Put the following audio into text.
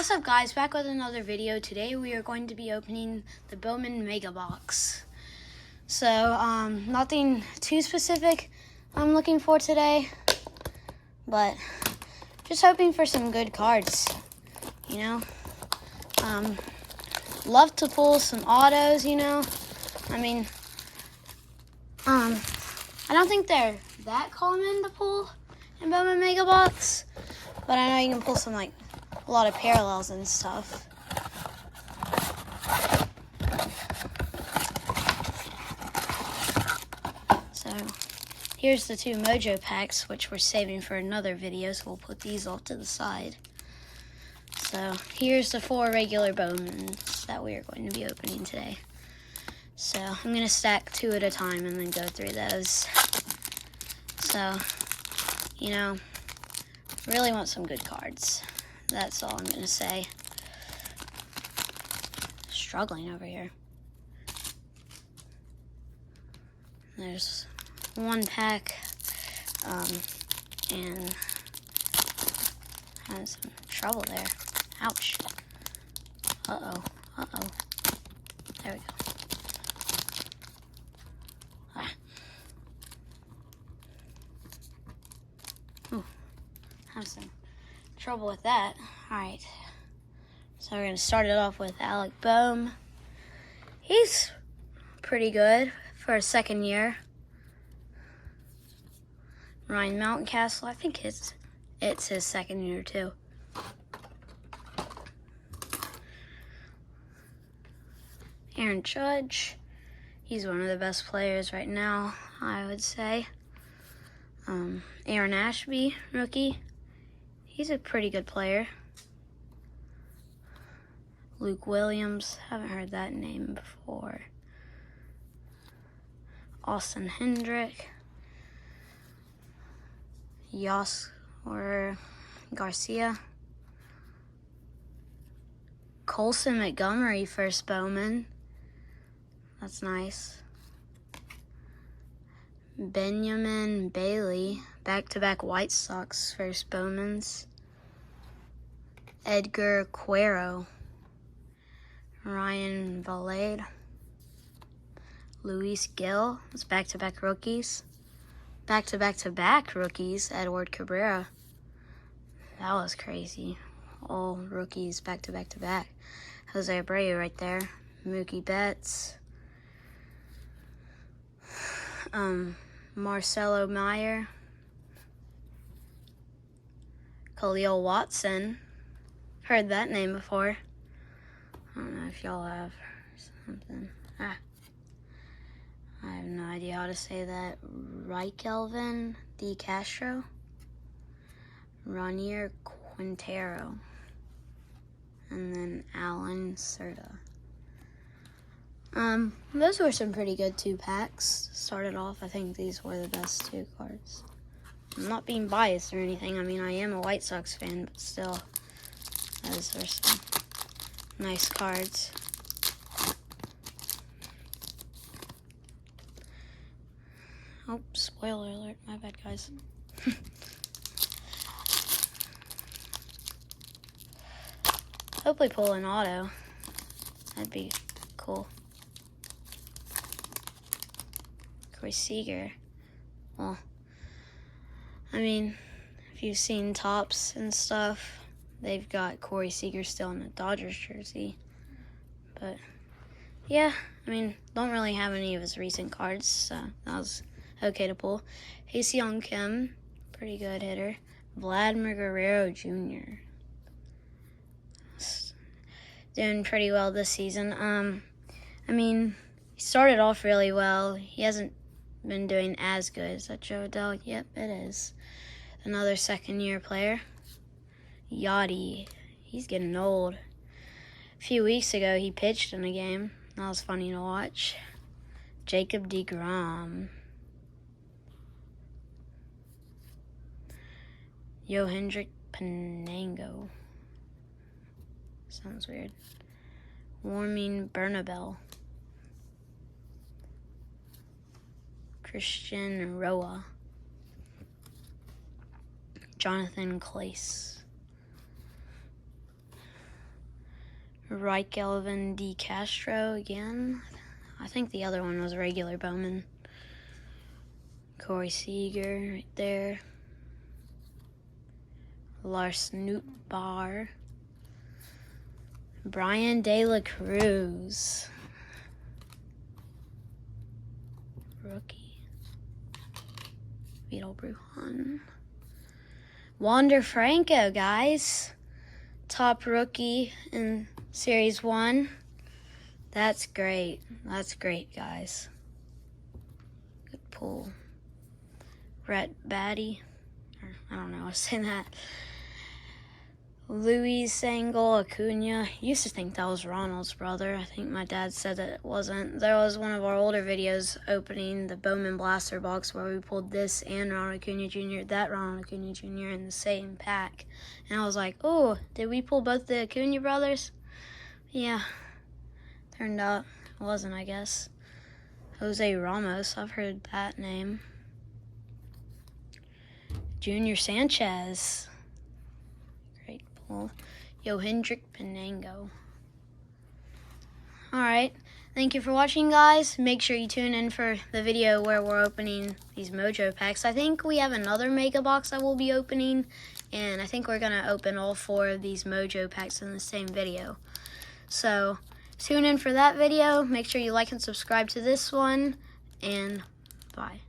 What's up guys, back with another video. Today we are going to be opening the Bowman Mega Box. So, nothing too specific I'm looking for today, but just hoping for some good cards, you know. Love to pull some autos, you know. I mean, I don't think they're that common to pull in Bowman Mega Box, but I know you can pull some, like, a lot of parallels and stuff. So here's the two Mojo packs, which we're saving for another video, so we'll put these off to the side. So here's the 4 regular Bowmans that we are going to be opening today. So I'm going to stack 2 at a time and then go through those. So, you know, really want some good cards. That's all I'm going to say. Struggling over here. There's 1 pack, and having some trouble there. Ouch. Uh-oh. There we go. Ooh, have some trouble with that. Alright, so we're going to start it off with Alec Bohm. He's pretty good for a second year. Ryan Mountcastle, I think it's his second year too. Aaron Judge, he's one of the best players right now, I would say. Aaron Ashby, rookie. He's a pretty good player. Luke Williams, haven't heard that name before. Austin Hendrick. Yoswar Garcia. Colson Montgomery, first Bowman. That's nice. Benjamin Bailey, back-to-back White Sox first Bowmans. Edgar Cuero. Ryan Valade. Luis Gil, that's back-to-back rookies. Back-to-back-to-back rookies, Edward Cabrera. That was crazy. All rookies back-to-back-to-back. Jose Abreu right there. Mookie Betts. Marcelo Meyer. Khalil Watson. Heard that name before. I don't know if y'all have something. I have no idea how to say that. Reikelvin D. Castro. Ranier Quintero. And then Alan Serta. Those were some pretty good 2 packs. Started off, I think these were the best 2 cards. I'm not being biased or anything. I mean, I am a White Sox fan, but still, those were some nice cards. Oh, spoiler alert. My bad, guys. Hopefully pull an auto. That'd be cool. Corey Seager. Well, I mean, if you've seen Tops and stuff, they've got Corey Seager still in the Dodgers jersey. But, yeah, I mean, don't really have any of his recent cards, so that was okay to pull. Ha-Seong Kim, pretty good hitter. Vladimir Guerrero Jr. Doing pretty well this season. I mean, he started off really well. He hasn't been doing as good. Is that Joe Adele? Yep, it is. Another second-year player. Yachty. He's getting old. A few weeks ago, he pitched in a game. That was funny to watch. Jacob deGrom. Yohendrick Panango. Sounds weird. Warming Bernabel. Christian Roa. Jonathan Clace. Elvin D. Castro again. I think the other one was a regular Bowman. Corey Seager right there. Lars Nootbaar. Brian De La Cruz. Rookie. Vito Brujan. Wander Franco, guys. Top rookie in Series 1. That's great. That's great, guys. Good pull. Rhett Batty. I don't know, I was saying that. Luis Angel Acuna. Used to think that was Ronald's brother. I think my dad said that it wasn't. There was one of our older videos opening the Bowman Blaster box where we pulled this and Ronald Acuna Jr., that Ronald Acuna Jr. in the same pack. And I was like, oh, did we pull both the Acuna brothers? Yeah. Turned out it wasn't, I guess. Jose Ramos, I've heard that name. Junior Sanchez. Great pull. Yohendrick Pinango. Alright, thank you for watching, guys. Make sure you tune in for the video where we're opening these Mojo packs. I think we have another Mega Box that we'll be opening, and I think we're going to open all 4 of these Mojo packs in the same video. So, tune in for that video. Make sure you like and subscribe to this one, and bye.